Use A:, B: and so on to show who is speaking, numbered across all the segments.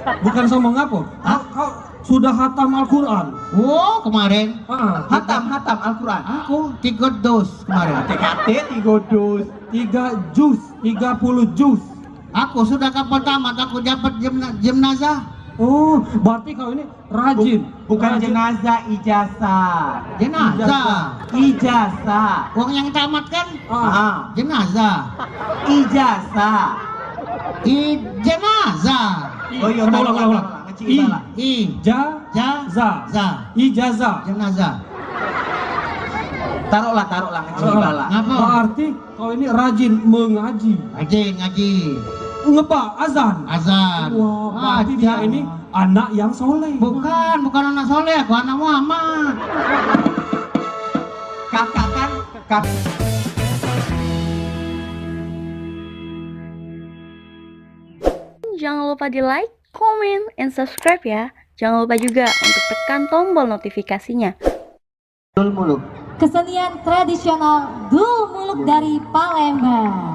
A: Bukan sombong apa? Kau sudah hatam Al-Quran.
B: Oh, kemarin.
C: Hatam Al-Quran.
B: Aku 3 dos kemarin.
C: TKT 3 dus.
A: 3 juz, 30 juz.
B: Aku sudah kapal tamat, aku dapat jenazah.
A: Oh, berarti kau ini rajin.
C: Bukan
A: Rajin.
C: jenazah, ijazah.
B: Jenazah.
C: Ijazah.
B: Uang yang tamat kan?
C: Ah.
B: Jenazah.
C: Ijazah.
B: Jenazah.
C: Oh iya,
A: ulang.
B: Ijazah.
A: Ijazah.
B: Jenazah.
C: Taruhlah kecil bala.
B: Ngapa?
A: Berarti kau ini rajin mengaji.
B: Ngaji.
A: Ngapa? Azan. Wah, berarti dia ini anak yang soleh.
B: Bukan anak soleh, aku anak Muhammad.
C: Kakak kan? Kakak.
D: Jangan lupa di like, comment, and subscribe ya. Jangan lupa juga untuk tekan tombol notifikasinya.
E: Dul Muluk. Kesenian tradisional Dul Muluk dari Palembang.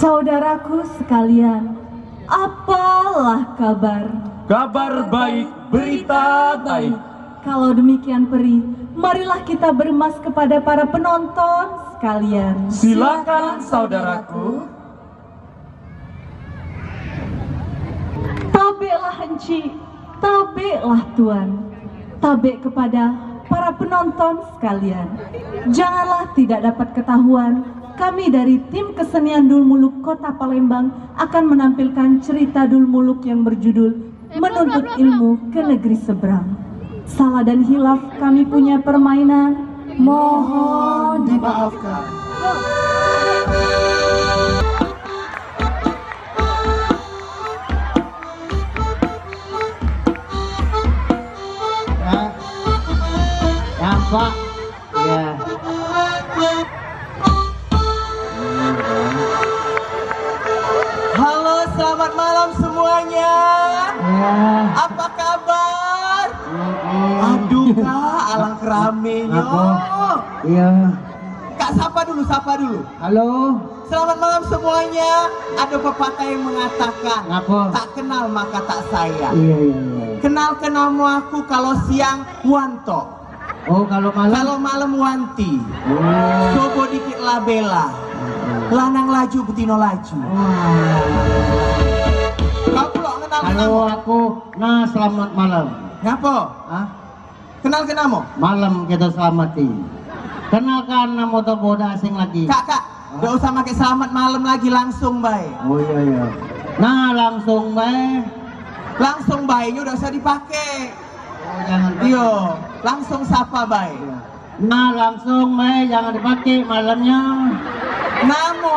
E: Saudaraku sekalian, apalah kabar?
F: Kabar baik, berita baik.
E: Kalau demikian Peri, marilah kita beremas kepada para penonton sekalian.
F: Silakan saudaraku.
E: Tabeklah Enci, tabeklah Tuan. Tabek kepada para penonton sekalian. Janganlah tidak dapat ketahuan, kami dari tim kesenian Dul Muluk Kota Palembang akan menampilkan cerita Dul Muluk yang berjudul Menuntut Ilmu ke Negeri Seberang. Salah dan hilaf kami punya permainan, mohon dimaafkan.
B: Pak. Ya.
C: Halo, selamat malam semuanya.
B: Ya.
C: Apa kabar? Aduh kak, alangkah ramenya.
B: Iya.
C: Kak, sapa dulu.
B: Halo.
C: Selamat malam semuanya. Ada pepatah yang mengatakan,
B: Apa?
C: tak kenal maka tak sayang.
B: Iya.
C: Kenal aku kalau siang Wanto.
B: Oh, kalau malam.
C: Kalau malam Wanti.
B: Oh.
C: Coba dikit lah Bella. Lanang laju betino laju. Kau pula kenal
B: Halo, aku. Nah, selamat malam.
C: Ngapa?
B: Hah?
C: Kenal kenamo?
B: Malam kita selamati. Kenalkan nama boda asing lagi.
C: Kak, gak usah pakai selamat malam lagi, langsung baik.
B: Oh iya. Nah, langsung baik.
C: Langsung baiknya udah usah dipakai.
B: Oh, jangan.
C: Iyo, langsung sapa baik.
B: Nah, langsung baik, jangan dipakai malamnya.
C: Namo.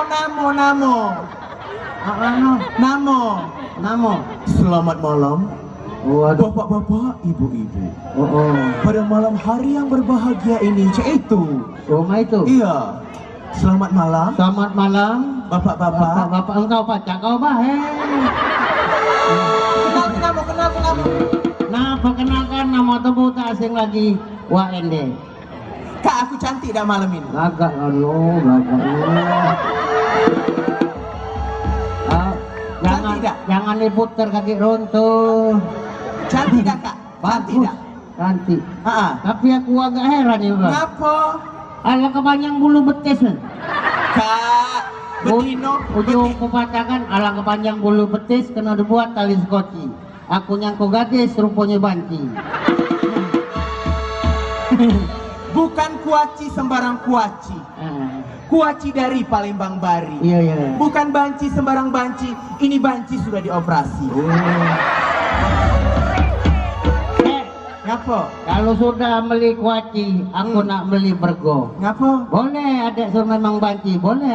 B: Namo.
C: Selamat malam,
B: Waduh.
C: bapak-bapak, ibu-ibu.
B: Oh.
C: Pada malam hari yang berbahagia ini, itu.
B: Rumah itu.
C: Iya. Selamat malam,
B: Selamat malam.
C: bapak-bapak.
B: Bapak engkau pacar kau bahe.
C: Kenal kenamo.
B: Nah, perkenalkan nama tubuh tak asing lagi. WND.
C: Kak, aku cantik dah malam ini.
B: Gagak lo.
C: Cantik dah.
B: Jangan diputer kaki runtuh.
C: Cantik dah kak. Cantik dah.
B: Cantik.
C: Ah.
B: Tapi aku agak heran juga.
C: Ngapa?
B: Ala kepanjang bulu betis.
C: Kak, betino.
B: Ujung pepatakan ala kepanjang bulu betis kena dibuat tali skoci. Aku nyangkut gadis rupanya banci.
C: Bukan kuaci sembarang kuaci. Kuaci dari Palembang Bari.
B: Iya, iya.
C: Bukan banci sembarang banci. Ini banci sudah dioperasi. Ngapa?
B: Kalau sudah beli kuaci, aku nak beli bergo.
C: Ngapa?
B: Boleh adik so memang banci, boleh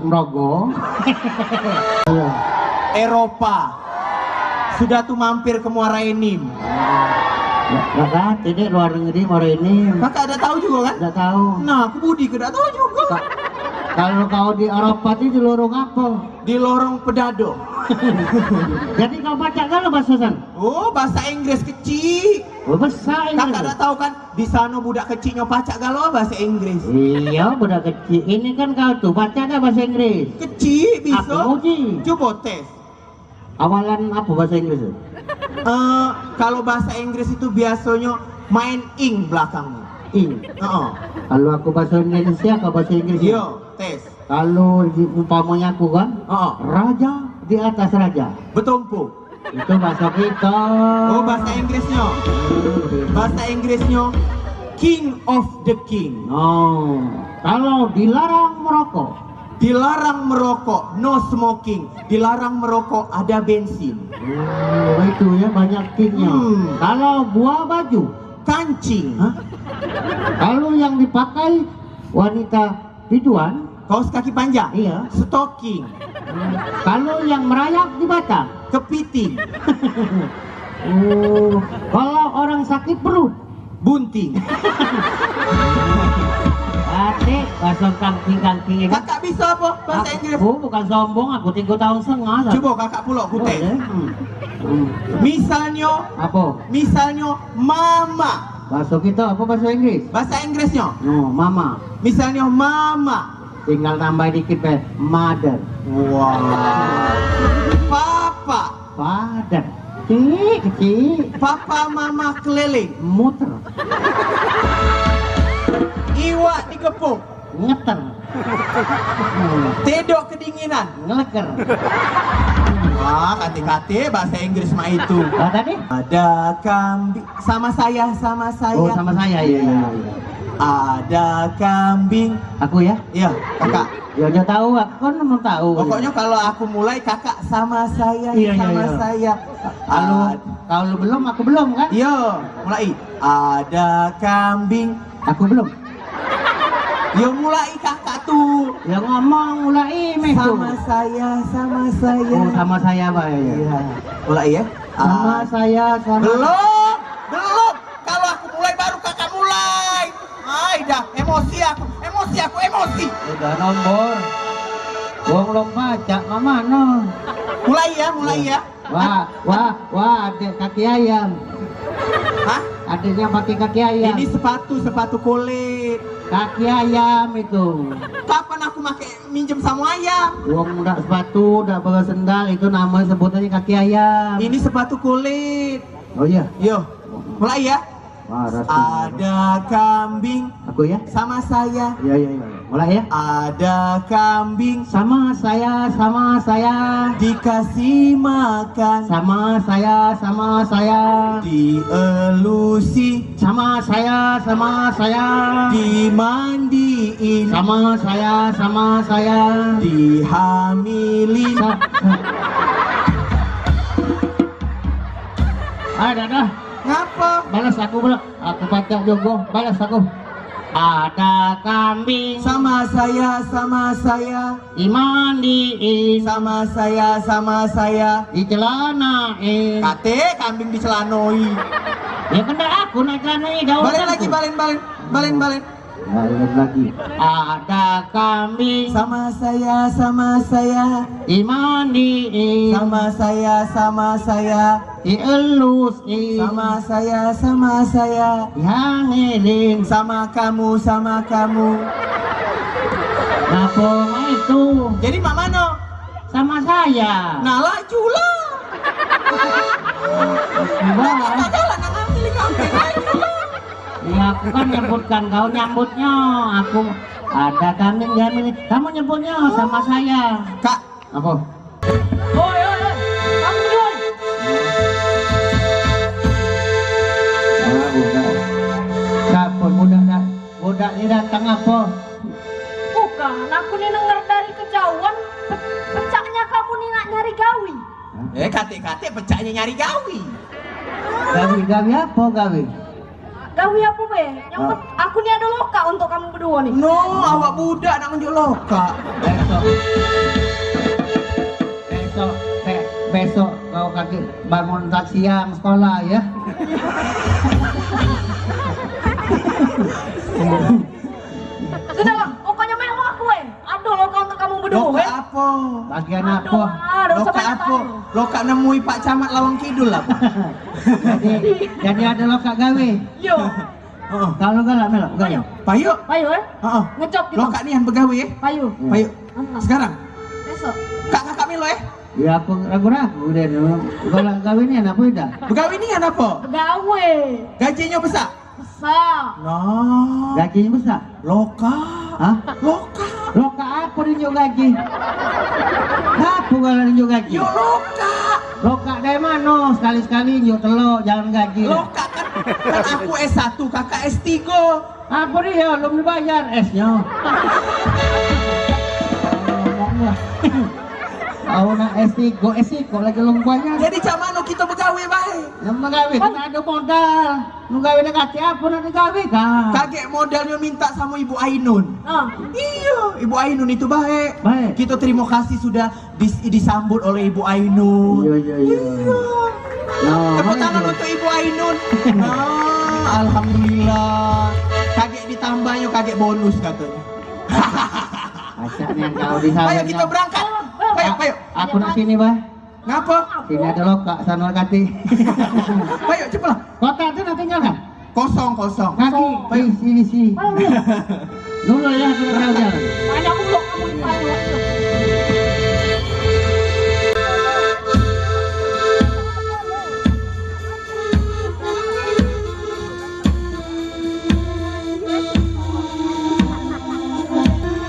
B: merogo.
C: Eropa. Sudah tuh mampir ke Muara Enim.
B: Kakak, tidak luar negeri Muara ini.
C: Kakak ada tahu juga kan?
B: Tidak tahu.
C: Nah, aku Budi tidak tahu juga.
B: Kalau kau di Eropa itu di lorong apa?
C: Di lorong Pedado.
B: Jadi kau baca kalau bahasa sana?
C: Oh, bahasa Inggris kecil.
B: Oh, besar ini.
C: Kakak ada tahu kan? Di sana budak kecilnya pacak galau bahasa Inggris.
B: Iya, budak kecil. Ini kan kau tuh baca kan bahasa Inggris?
C: Kecil bisa.
B: Aku uji.
C: Coba tes.
B: Awalan apa bahasa Inggris?
C: Kalau bahasa Inggris itu biasanya main ing belakangnya.
B: Ing. Kalau aku bahasa Indonesia, kau bahasa Inggris.
C: Yo, tes.
B: Kalau umpamanya aku kan, raja di atas raja.
C: Betompo.
B: Itu bahasa kita.
C: Oh, bahasa Inggrisnya. Bahasa Inggrisnya King of the King.
B: Oh, kalau dilarang merokok.
C: Dilarang merokok, no smoking. Dilarang merokok, ada bensin.
B: Oh, itu ya banyak kingnya. Kalau buah baju,
C: Kancing.
B: kalau yang dipakai wanita biduan,
C: Kaos kaki panjang.
B: iya.
C: Stocking.
B: Kalau yang merayap di Batam,
C: Kepiting.
B: oh, kalau orang sakit perut,
C: Bunting.
B: adik bahasa kangking-kangking.
C: Kakak bisa apa bahasa Inggris?
B: Aku bukan sombong, aku 3 tahun setengah.
C: Coba kakak pulak kutek.
B: Boleh.
C: Misalnya,
B: Apa?
C: misalnya mama.
B: Bahasa kita apa bahasa Inggris?
C: Bahasa Inggrisnya.
B: No, mama.
C: Misalnya mama.
B: Tinggal tambah dikit be, mother.
C: Wow. Papa.
B: Father. Kecil.
C: Papa mama keliling.
B: Muter.
C: Iwak dikepung.
B: Ngeter.
C: Tedok kedinginan.
B: Ngeleker.
C: Wah, kate-kate bahasa Inggris mah itu.
B: Tadi?
C: Ada kambing sama saya, sama saya.
B: Oh, sama saya. Iya.
C: Ada kambing.
B: Aku ya?
C: Iya, kakak.
B: Ya udah tahu, aku kan mau tahu.
C: Pokoknya kalau aku mulai kakak sama saya,
B: Iya,
C: sama
B: iya.
C: saya.
B: Kalau belum, aku belum kan?
C: Iya, mulai. Ada kambing.
B: Aku belum.
C: Yo mulai kakak tuh.
B: Ya ngomong mulai mes tuh.
C: Sama saya, sama saya.
B: Oh, sama saya Pak ya.
C: Iya. Mulai ya.
B: Sama saya sama.
C: Belum, belum. Kalau aku mulai baru kakak mulai. Ay, dah emosi aku, emosi.
B: Udah nomor. Gua belum baca, mama no.
C: Mulai ya.
B: Wah, adik kaki ayam.
C: Hah?
B: Adiknya pakai kaki ayam.
C: Ini sepatu kulit.
B: Kaki ayam itu.
C: Kapan aku minjem sama ayam?
B: Uang udah sepatu, udah pakai sendal, itu namanya sebutannya kaki ayam.
C: Ini sepatu kulit.
B: Oh iya.
C: Yo, mulai ya.
B: Wah, rasanya.
C: Ada kambing
B: Aku ya?
C: sama saya.
B: Iya. Mulai ya.
C: Ada kambing
B: Sama saya.
C: dikasih makan,
B: Sama saya.
C: dielusi,
B: Sama saya.
C: dimandiin,
B: Sama saya.
C: dihamilin.
B: Dah.
C: Ngapa?
B: Balas aku pula. Aku baca juga. Balas aku. Ada kambing
C: Sama saya,
B: dimandiin,
C: sama saya.
B: dicelanain.
C: Kate kambing dicelanoi.
B: Ya kena aku naik celana ini daun.
C: Balik lagi, balen.
B: Balik lagi. Ada kambing
C: Sama saya,
B: dimandiin,
C: sama saya.
B: dielusin,
C: Sama saya.
B: dihamilin.
C: Sama kamu.
B: Apa itu?
C: Jadi mak mano?
B: Sama saya.
C: Nah laju lah.
B: Wah,
C: Jalan yang ambil kambing laju lah.
B: ya aku kan nyebutkan, kau nyambutnya. Aku ada kambing dihamilin, kamu nyebutnya sama saya.
C: Kak,
B: Apa? Kak, datang apa?
E: Bukan, aku nih denger dari kejauhan pecahnya kamu nih nak nyari gawi.
C: Kate-kate pecahnya nyari gawi.
B: Gawi apa gawi?
E: Gawi apa be? Yang aku nih ada loka untuk kamu berdua nih.
C: No, awak budak nak nunjuk loka.
B: Besok kau kaki bangun tak siang sekolah ya.
E: Sudahlah, pokoknya mewah aku Aduh loka untuk kamu berdua
C: Loka apa?
B: Bagian apa?
C: Loka apa? Loka nemui Pak Camat Lawang Kidul apa?
B: Jadi ada loka gawe.
E: Yo,
B: Kalau galak melok gawe.
C: Payu.
E: payu
C: Heeh.
E: ngecop gitu.
C: Loka nian begawe
E: Payu.
C: Payu.
E: Anak.
C: Sekarang
E: Besok.
C: kakak Milo
B: Ya aku ragu-ragu deh dulu. Galak gawe ini apa dah?
C: begawe nian apa?
E: Gawe.
C: Gajinya besar?
E: Besar.
C: Nah,
B: Gajinya besar.
C: loka.
B: Hah?
C: Loka.
B: Loka apa nunjuk gaji? Apa galak nunjuk gaji?
C: Yo loka.
B: Loka dari mana? Sekali-sekali nunjuk telur, jangan gaji.
C: Loka kan aku S1, kakak S3.
B: Apa dia? Belum dibayar esnya. Ngomong lah. Aku nak S3 lagi belum bayar.
C: Jadi cak mano kita begawe baik.
B: Yang magawe kita ada modal. Nu gawe dekat apa nak digawe kan?
C: Kaget modalnya minta sama Ibu Ainun. Iya, Ibu Ainun itu baik.
B: Baik.
C: Kita terima kasih sudah disambut oleh Ibu Ainun.
B: Iya. Nah,
C: Tepuk tangan untuk Ibu Ainun. Nah, alhamdulillah. Kaget ditambahnya kaget bonus katanya.
B: Acaknya kau di sana.
C: Ayo kita berangkat. Ayo.
B: Aku nak sini, Bah.
C: Ngapa?
B: Sini ada loka sana kati.
C: Ayo cepatlah.
B: Kota itu nak tinggal kan?
C: Kosong.
B: Kaki, sini. Dulu ya, kita jalan.
E: Banyak bulog kamu di payu.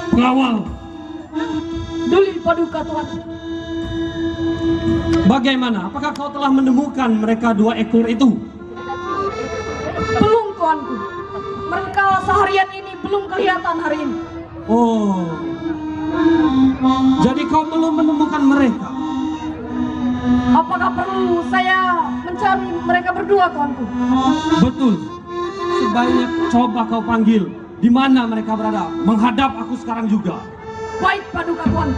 A: Pengawal,
E: Duli paduka Tuhan.
A: bagaimana? Apakah kau telah menemukan mereka 2 ekor itu?
E: Belum tuanku. Mereka seharian ini belum kelihatan hari ini.
A: Oh, jadi kau belum menemukan mereka?
E: Apakah perlu saya mencari mereka berdua tuanku?
A: Betul. Sebaiknya coba kau panggil. Di mana mereka berada? Menghadap aku sekarang juga.
E: Baik paduka Tuhan.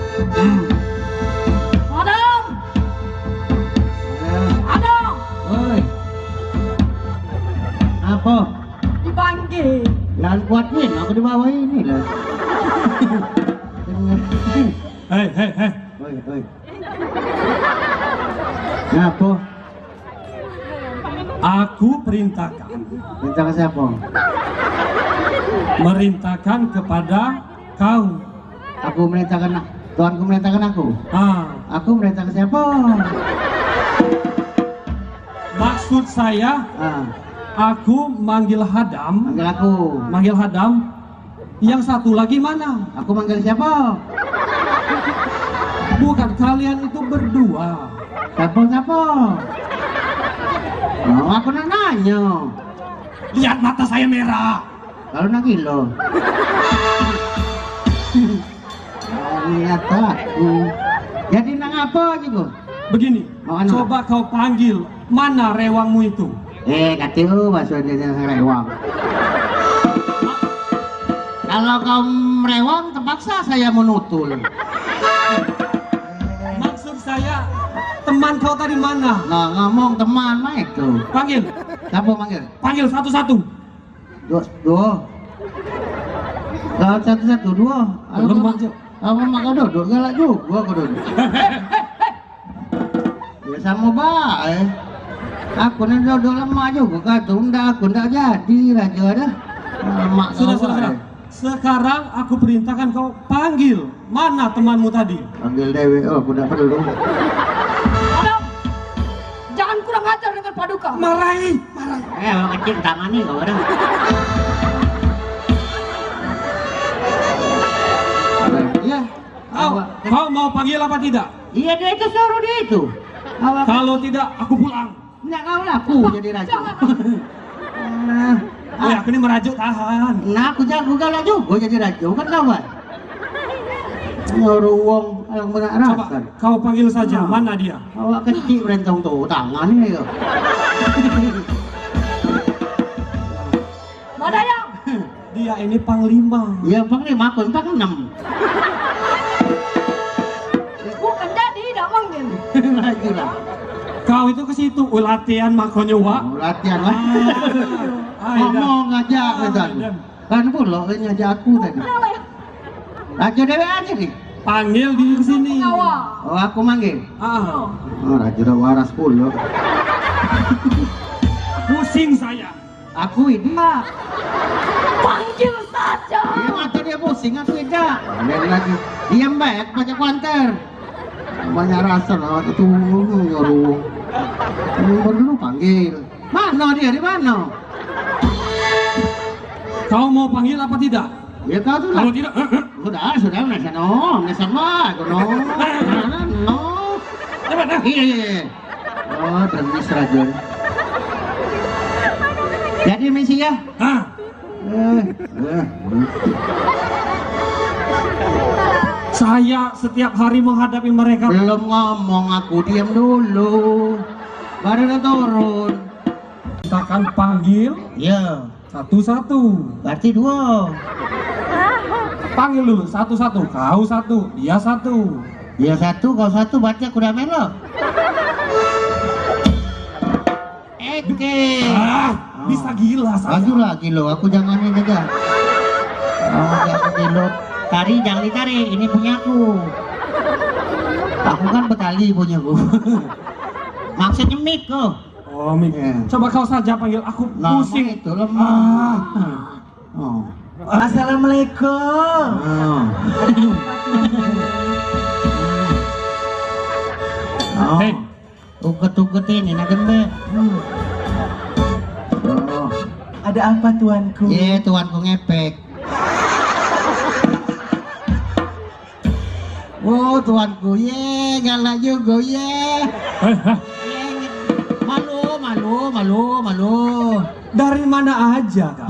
E: Adam,
B: Oi. Apa?
E: dipanggil.
B: Lalu kuatin, aku di bawah ini lah.
A: Hei.
B: Oi. Apa?
A: Aku perintahkan.
B: Minta ke siapa?
A: Merintahkan kepada kau.
B: Aku merintahkan, Tuanku merintahkan aku. Aku merintahkan siapa?
A: Maksud saya, aku manggil Hadam.
B: Panggil aku.
A: Manggil Hadam. Yang satu lagi mana?
B: Aku manggil siapa?
A: Bukan, kalian itu berdua.
B: Siapa? Oh, aku nak nanya.
A: Lihat mata saya merah.
B: Kalau nak kilo. Lihat aku. Jadi nak apa juga?
A: Begini,
B: Oh, anu.
A: coba kau panggil mana rewangmu itu.
B: Kacau bahasa dia rewang. Kalau kau merewang, terpaksa saya menutul.
A: Maksud saya, teman kau tadi mana?
B: Nah, ngomong teman mah itu.
A: Panggil,
B: Siapa manggil?
A: panggil satu-satu.
B: Dua. Laut satu, dua.
A: Belum panggil.
B: Apa mak kau duduk galak juga kau duduk. Ya sama baik. Aku ni duduk lemah juga kata aku ndak jadi raja dah. Mak
A: Sudah.
B: kau baik.
A: Sekarang aku perintahkan kau panggil mana temanmu tadi.
B: Panggil Dewi, aku tak perlu.
E: Adam, jangan kurang ajar dengan paduka.
A: Marahi.
B: Orang kecil tangan ni kau ada. Iya.
A: Kau mau panggil apa tidak?
B: Iya dia itu suruh dia itu.
A: Kalau tidak, aku pulang.
B: Enggak kau lah aku jadi raja.
A: Oh, yakin? aku ini merajuk tahan.
B: Nah, aku jago galak juga jadi raja kan kawan. Nyuruh uang yang benar
A: Coba
B: rasan.
A: kau panggil saja, mana dia?
B: Awak kecil berentong tuh tangannya ya.
E: Mana yang?
A: Dia ini panglima.
B: Ya panglima aku entah 6.
E: Bukan jadi, tidak mungkin.
B: Lagi lah.
A: Kau itu ke situ, latihan makanya wa.
B: Mau latihan lah.
A: Ai, dah.
B: Ngomong ngajak
A: Ai,
B: kan.
A: dah.
B: Kan pula ngajak aku tadi. Raja dewe aja nih.
A: Panggil dia ke sini.
B: Oh aku manggil.
A: Ah,
B: Oh raja udah waras pula.
A: pusing saya.
B: Aku ini.
E: Panggil saja.
B: Dia mata dia pusing aku tidak. Lain lagi. Diam baik baca kuanter. Banyak rasa lah itu nyuruh. Dulu panggil. Mana dia di mana?
A: Kau mau panggil apa tidak?
B: Ya kau tuh lah.
A: Kalau tidak,
B: Sudah nasa no, nasa mah, no, no. Iya. Oh, terus rajon. Jadi misi ya.
A: ah, saya setiap hari menghadapi mereka.
B: Belum ngomong aku diam dulu. Baru udah turun.
A: Kita akan panggil
B: Ya,
A: satu-satu.
B: berarti 2.
A: Panggil dulu satu-satu. Kau satu, dia satu.
B: Dia 1, kau 1, berarti aku udah melok. Oke.
A: Bisa gila saya.
B: Lagi lah kilo, aku jangan ini aja. Oh, jangan kilo. Tari jangan ditarik, ini punya aku. Aku kan Betali punya aku. Maksudnya mik kok.
A: Oh, Mik.
B: Ya.
A: Coba kau saja panggil aku pusing.
B: Itu lemah. Oh.
C: Assalamualaikum.
B: Oh.
A: Hei.
B: Uket-uket ini nak gembe. Oh.
C: Ada apa tuanku?
B: Ye, tuanku ngepek. Oh, tuanku, ye, galak juga, ye. Malu.
A: Dari mana aja kau?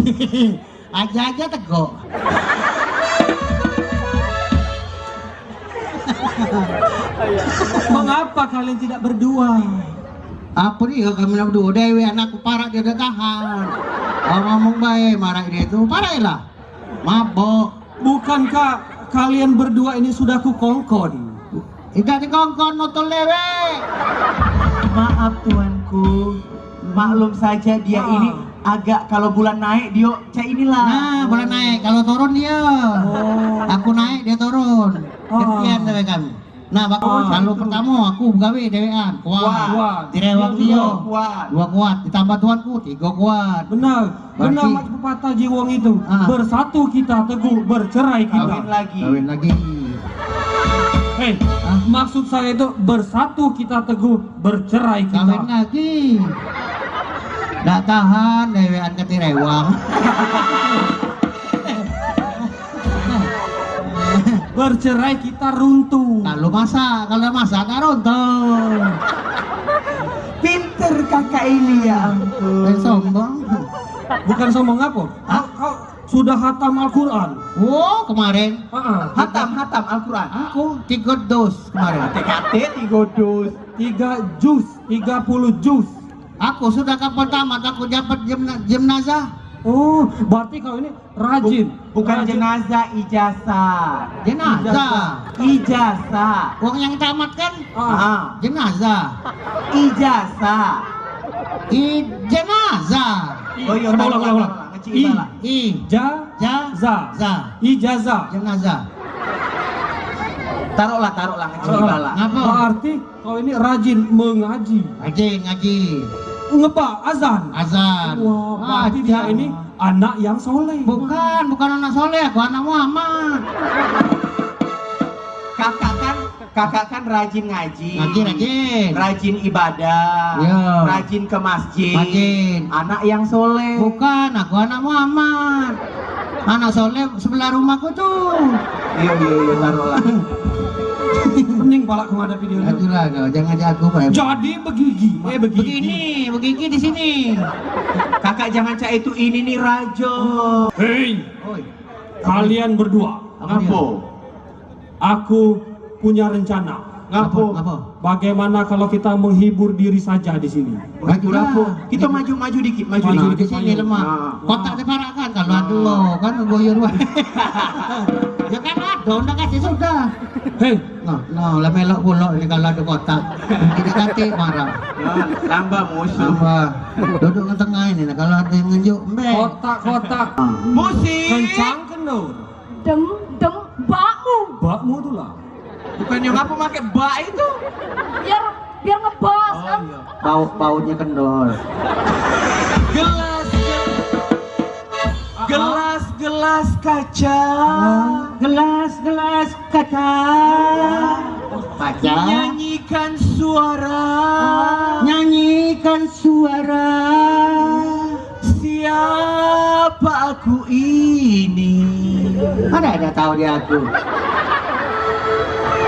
B: Aja tegok.
A: Mengapa kalian tidak berdua?
B: Apa nih kami berdua dewe anakku parah dia udah tahan. Oh, ngomong baik marah dia itu parah lah. Mabok.
A: Bukankah kalian berdua ini sudah kukongkon?
B: Tidak dikongkon notol dewe.
C: Maaf tuanku. Maklum saja dia ini agak kalau bulan naik dia cak inilah.
B: Nah, boleh naik. Kalau turun dia. Aku naik dia turun. Gantian dewe kami. Nah, kalau pertama aku gawe dewean kuat. Direwang dia.
C: Kuat.
B: 2 kuat. Ditambah tuanku 3 kuat.
A: Benar
B: Berarti-
A: macam pepatah jiwang itu.
B: Ah.
A: Bersatu kita teguh, bercerai kita.
C: Kawin lagi.
A: Hei, maksud saya itu bersatu kita teguh, bercerai kita.
B: Kawin lagi. Nggak tahan dewean ketirewang.
A: Bercerai kita runtuh.
B: Kalau masak nggak runtuh.
C: Pinter kakak ini ya ampun.
B: Sombong.
A: Bukan sombong apa? Kau sudah hatam Al-Quran.
B: Oh, kemarin
C: Hatam Al-Quran.
B: aku 3 dos kemarin.
C: TKT 3 dus.
A: 3 juz, 30 juz.
B: Aku sudah kapan tamat aku dapat jenazah.
A: Oh, berarti kau ini rajin.
C: Bukan
A: Rajin.
C: jenazah, ijazah.
B: Ijazah. Uang yang tamat kan
C: Ah,
B: jenazah.
C: ijazah.
B: Jenazah.
C: Oh iya,
A: Coba ulang.
C: Ngecik ibala.
A: Ijazah. Ijazah.
B: Jenazah.
C: Taruhlah ngecik ibala.
B: Ngapa?
A: Berarti kau ini rajin mengaji.
B: Ngaji.
A: Ngeba azan.
B: Azan.
A: Wah, berarti dia ini anak yang soleh.
B: Bukan anak soleh, aku anak Muhammad.
C: Kakak kan rajin ngaji.
B: Rajin.
C: Rajin ibadah.
B: Iya.
C: Rajin ke masjid.
B: Rajin.
C: Anak yang soleh.
B: Bukan, aku anak Muhammad. Anak soleh sebelah rumahku tuh.
C: Iya, taruhlah.
A: Mending kepala ku menghadapi dia.
B: Itulah kau, jangan jago Pak.
A: Jadi begigi.
B: Begini di sini.
C: Kakak jangan cak itu, ini nih Rajo.
A: Hei,
B: Oi.
A: kalian berdua.
C: Ngapo?
A: Aku punya rencana.
C: Ngapo?
A: Bagaimana kalau kita menghibur diri saja di sini?
C: Ngapo? Kita maju-maju dikit, maju
A: Maju
C: dikit.
B: Di sini lemah. Kotak diparakan kalau aduh kan goyor wae. Ya kan ada, udah kasih sudah.
A: Hei,
B: Lah melok pula ini kalau ada kotak. Kita kate marah.
C: Tambah musuh.
B: Tambah. Duduk ke tengah ini nah, kalau ada yang nunjuk mbek.
A: kotak-kotak.
C: Musik.
A: Kencang kendor.
E: Dem bakmu.
A: Bakmu tuh lah.
C: Bukannya ngapa pakai bak itu?
E: Biar ngebas kan.
B: Pautnya kendor.
C: Gelas kaca.
B: Gelas kaca. Baca.
C: Nyanyikan suara.
B: Nyanyikan suara.
C: Siapa aku ini?
B: Ada tahu dia aku.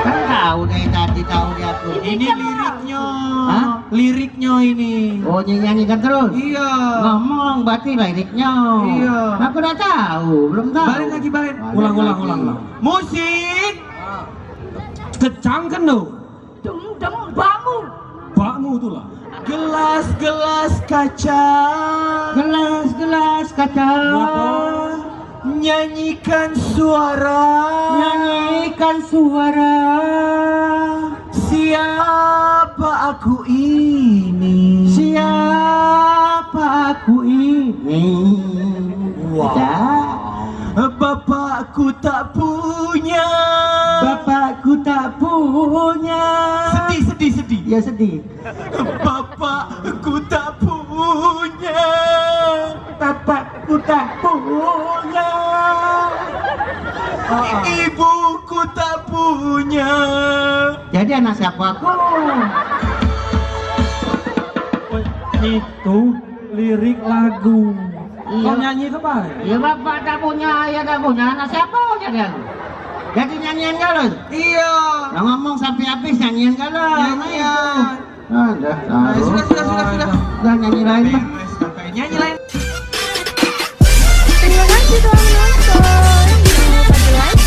B: Kan tahu dari tadi tahu dia aku.
C: Ini liriknya.
B: Hah?
C: Liriknya ini.
B: Oh nyanyikan terus.
C: Iya.
B: Ngomong berarti liriknya.
C: Iya.
B: Aku udah tahu, belum tahu.
C: Balik lagi balik.
A: Ulang.
C: Musik.
A: Kencang kendor.
E: Dem bakmu.
A: Bakmu tuh lah.
C: Gelas kaca.
B: Gelas kaca.
C: Nyanyikan suara.
B: Nyanyikan suara.
C: Siapa aku ini?
B: Siapa aku ini?
C: Bapakku tak punya.
B: Bapakku tak punya.
C: Sedih.
B: Ya sedih.
C: Bapakku tak punya.
B: Bapakku tak punya.
C: Ibuku tak punya.
B: Jadi anak siapa aku?
A: Itu lirik lagu.
B: Iya.
A: Kau nyanyi itu apa?
B: Ya bapak tak punya, ayah tak punya, anak siapa jadi aku? Jadi nyanyian kalau?
C: Iya.
B: Yang ngomong sampai habis nyanyian kalau?
C: Nyanyian.
B: Ada.
C: Sudah.
B: Udah nyanyi lain lah.
C: Nyanyi lain.
D: Terima kasih telah menonton. Jangan lupa di like,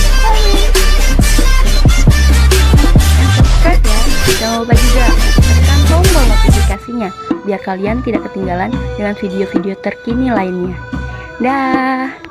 D: comment, and subscribe ya. Jangan lupa juga tekan tombol notifikasinya biar kalian tidak ketinggalan dengan video-video terkini lainnya. Dah.